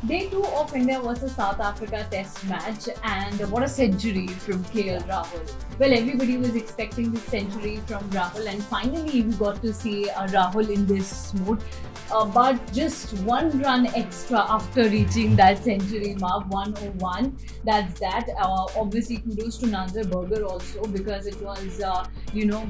Day 2 of India versus South Africa test match, and what a century from KL Rahul. Well, everybody was expecting this century from Rahul, and finally we got to see Rahul in this mood. But just one run extra after reaching that century mark, 101. That's that. Obviously, kudos to Nanzer Berger also, because it was,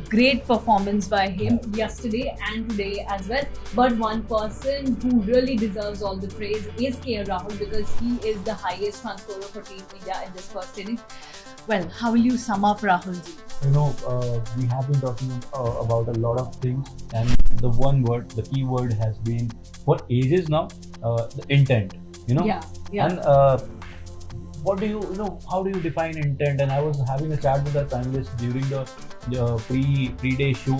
great performance by him yesterday and today as well. But one person who really deserves all the praise is KL Rahul, because he is the highest run scorer for Team India in this first inning. Well, how will you sum up Rahul ji? We have been talking about a lot of things, and the one word, the key word has been for ages now, the intent. Yeah. And what do how do you define intent? And I was having a chat with our panelists during the pre-day show,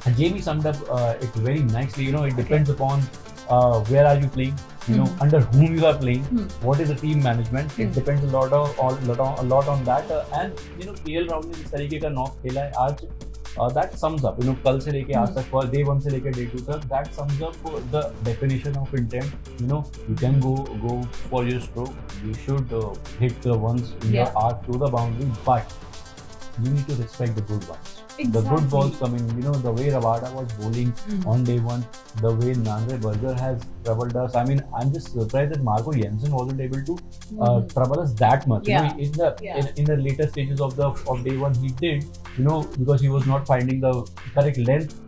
and Jamie summed up it very nicely. It depends upon where are you playing, under whom you are playing, what is the team management. It depends a lot on that. And KL Rahul ने जिस तरीके का knock खेला है आज, that sums up. कल से लेके आज तक, for day 1 से लेके day 2 तक, that sums up the definition of intent. You can go for your stroke. You should hit the ones in your arc to the boundary, but you need to respect the good ones. Exactly. The good balls coming, the way Rabada was bowling on day 1, the way Nanzer Berger has troubled us. I mean, I'm just surprised that Marco Jensen wasn't able to trouble us that much. Yeah. In the later stages of day 1, he did, because he was not finding the correct length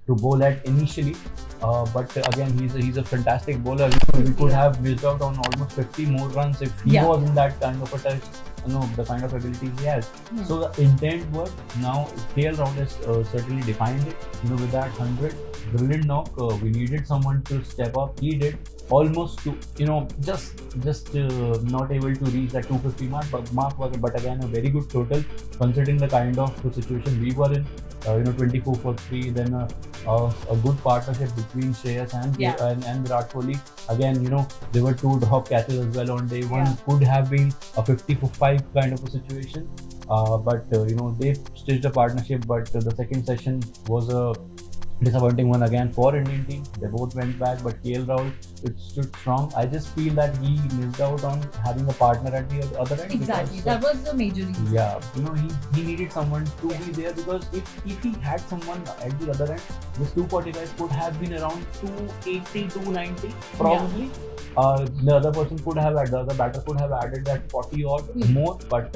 to bowl at initially. But again, he's a fantastic bowler. We could have missed out on almost 50 more runs if he was in that kind of a touch. The kind of ability he has. So the intent work, now KL Rahul has certainly defined it. With that 100, brilliant knock. We needed someone to step up. He did almost to, just not able to reach that 250 mark, but again a very good total considering the kind of situation we were in. 24 for 3, then a good partnership between Shreyas and Virat Kohli. Again, there were 2 drop catches as well on day 1. Could have been a 50 for 5 kind of a situation. But they stitched a partnership, but the second session was a disappointing one again for Indian team. They both went back, but KL Rahul, it stood strong. I just feel that he missed out on having a partner at the other end. Exactly, that was the major reason. Yeah, he needed someone to be there, because if he had someone at the other end, this 245 could have been around 280, 290 probably. The other person could have, the other batter could have added that 40 or more, but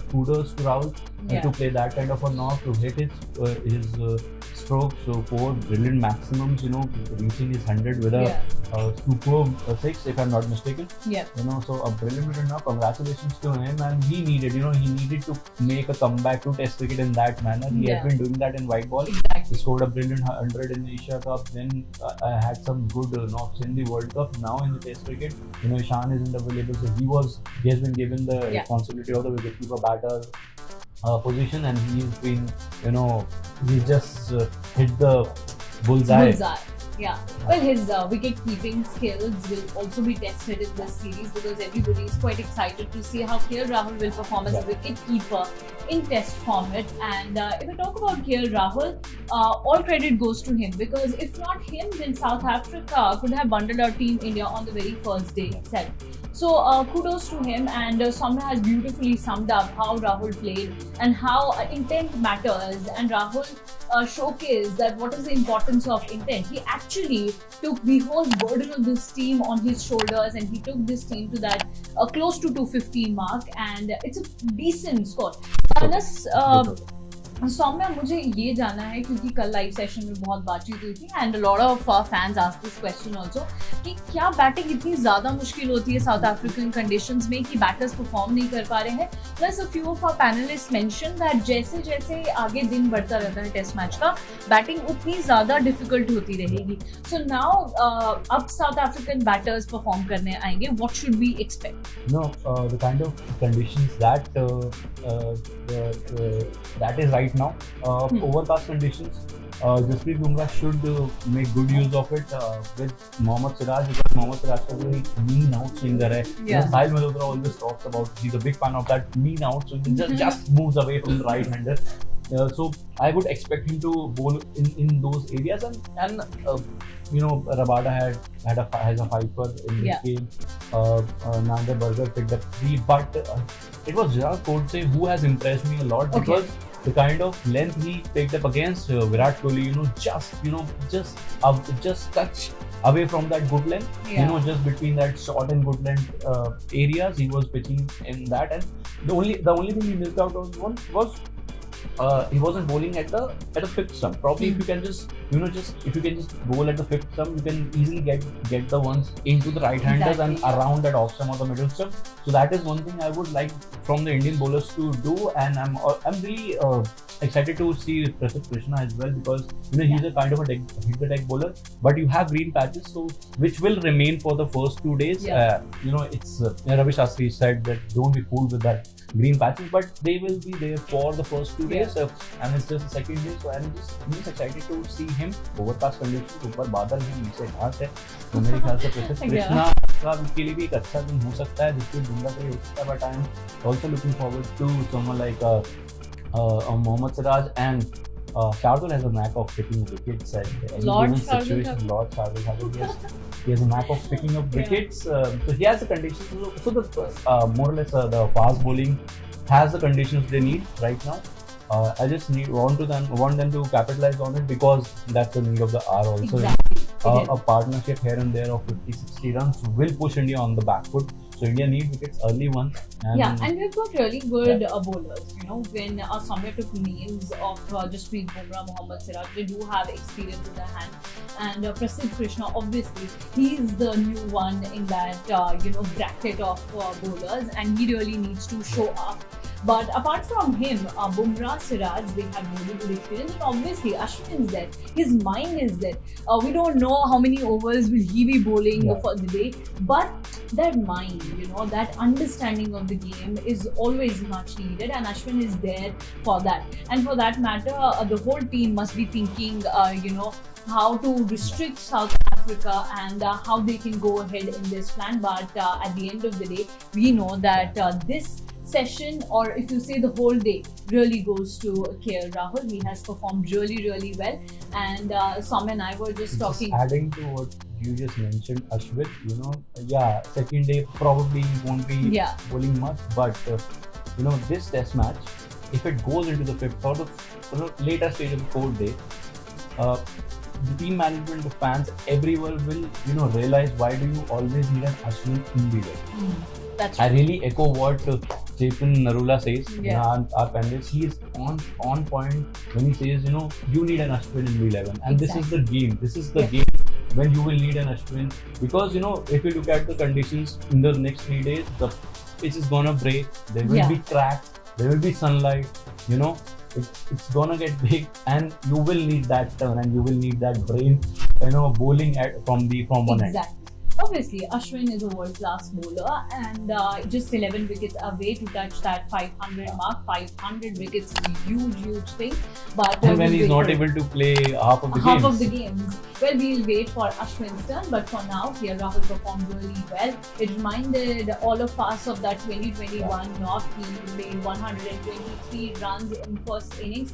kudos to Rahul to play that kind of a knock, to hit his strokes. So 4 brilliant maximums, reaching his 100 with a superb 6, if I'm not mistaken. So a brilliant knock. Congratulations to him, and he needed to make a comeback to Test cricket in that manner. He has been doing that in white ball. He scored a brilliant 100 in the Asia Cup. Then had some good knocks in the World Cup. Now in the Test cricket, Ishan isn't available, so he has been given the responsibility of the wicketkeeper batter position, and he's been, he just hit the bullseye. Yeah. Well, his wicket-keeping skills will also be tested in this series, because everybody is quite excited to see how KL Rahul will perform as a wicket-keeper in Test format. And if we talk about KL Rahul, all credit goes to him, because if not him, then South Africa could have bundled out Team India on the very first day itself. So kudos to him, and Somya has beautifully summed up how Rahul played and how intent matters, and Rahul showcased that what is the importance of intent. He actually took the whole burden of this team on his shoulders, and he took this team to that close to 250 mark, and it's a decent score. Saumya, मुझे ये जानना है, क्योंकि कल live session में बहुत बातचीत हुई थी, and a lot of fans asked this question also, कि क्या बैटिंग इतनी ज़्यादा मुश्किल होती है साउथ अफ्रीकन कंडीशंस में कि बैटर्स परफॉर्म नहीं कर पा रहे हैं. Plus a few of our panelist mention that जैसे जैसे आगे दिन बढ़ता रहता है टेस्ट मैच का, बैटिंग उतनी ज़्यादा डिफिकल्ट होती रहेगी. सो नाउ अब साउथ अफ्रीकन बैटर्स परफॉर्म करने आएंगे. What should we expect? The kind of conditions that is right now, overcast conditions, Jasprit Bumrah should make good use of it with Mohammad Siraj, because Mohammad Siraj का जो एक mean out swinger है. Sahil Malhotra always talks about, he's a big fan of that mean out swing, just moves away from the right hander. So I would expect him to bowl in those areas, and Rabada has a 5 in this game. Nander Burger picked up 3, but it was Gerard Coetzee who has impressed me a lot because the kind of length he picked up against Virat Kohli, just touch away from that good length, just between that short and good length areas, he was pitching in that, and the only thing he missed out on was he wasn't bowling at the 5th stump. Probably if you can just bowl at the 5th stump, you can easily get the ones into the right handers and around that off stump or the middle stump. So that is one thing I would like from the Indian bowlers to do, and I'm really excited to see Prasidh Krishna as well, because he's a kind of a hit the deck bowler, but you have green patches, so which will remain for the first 2 days. It's Ravi Shastri said that don't be fooled with that green patches, but they will be there for the first 2 days, and it's just the second day, so I'm just excited to see him. Overcast conditions, ऊपर बादल है, नीचे घास है, तो मेरे ख्याल से प्रसिद्ध कृष्णा का के लिए भी एक अच्छा दिन हो सकता है, जिसके बुमराह के लिए हो सकता है, but I am also looking forward to someone like Mohammad Siraj, and Shardul has a knack of picking wickets at any given situation. Lord Shardul, yes, he has a knack of picking up wickets. So he has the conditions. So the more or less the fast bowling has the conditions they need right now. I just want them to capitalize on it, because that's the need of the hour also. Exactly. A partnership here and there of 50-60 runs will push India on the back foot. So India need wickets early ones. And we've got really good bowlers. When Somya took names of Jasprit Bumrah, Mohammad Siraj, they do have experience in their hand. And Prasidh Krishna, obviously, he's the new one in that bracket of bowlers, and he really needs to show up. But apart from him, Bumrah, Siraj, they have really good experience, and obviously Ashwin's there. His mind is there. We don't know how many overs will he be bowling for the day, but that mind, that understanding of the game is always much needed, and Ashwin is there for that. And for that matter, the whole team must be thinking, how to restrict South Africa and how they can go ahead in this plan. But at the end of the day, we know that this session, or if you say the whole day, really goes to KL Rahul. He has performed really, really well. And Somya and I were just talking. Adding to what you just mentioned, Ashwin, second day probably won't be bowling much, but this test match, if it goes into the 5th or the later stage of the 4th day, the team management, the fans, everyone will realize why do you always need an Ashwin in the way. That's I really echo what Chetan Narula says. Our panelist, he is on point when he says, you need an Ashwin in the 11, and this is the game. This is the game when you will need an Ashwin, because if you look at the conditions in the next 3 days, the pitch is gonna break. There will be cracks. There will be sunlight. It's gonna get big, and you will need that turn, and you will need that brain, bowling from one end. Obviously, Ashwin is a world-class bowler, and just 11 wickets away to touch that 500 mark. 500 wickets is a huge thing. But and when he's not able to play half of the games. Well, we'll wait for Ashwin's turn. But for now, here Rahul performed really well. It reminded all of us of that 2021 knock. He made 123 runs in first innings.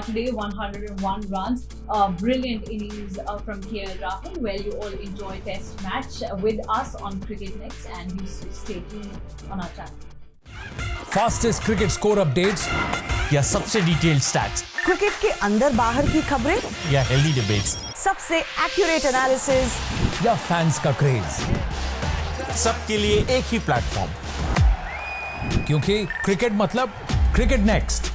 Today, 101 runs. Brilliant innings from KL Rahul. Well, you all enjoy test match with us on Cricket Next, and you stay tuned on our channel. Fastest cricket score updates या सबसे detailed stats, cricket के अंदर बाहर की खबरें या healthy debates, सबसे accurate analysis या fans का craze, सबके लिए एक ही प्लेटफॉर्म, क्योंकि क्रिकेट मतलब क्रिकेट नेक्स्ट।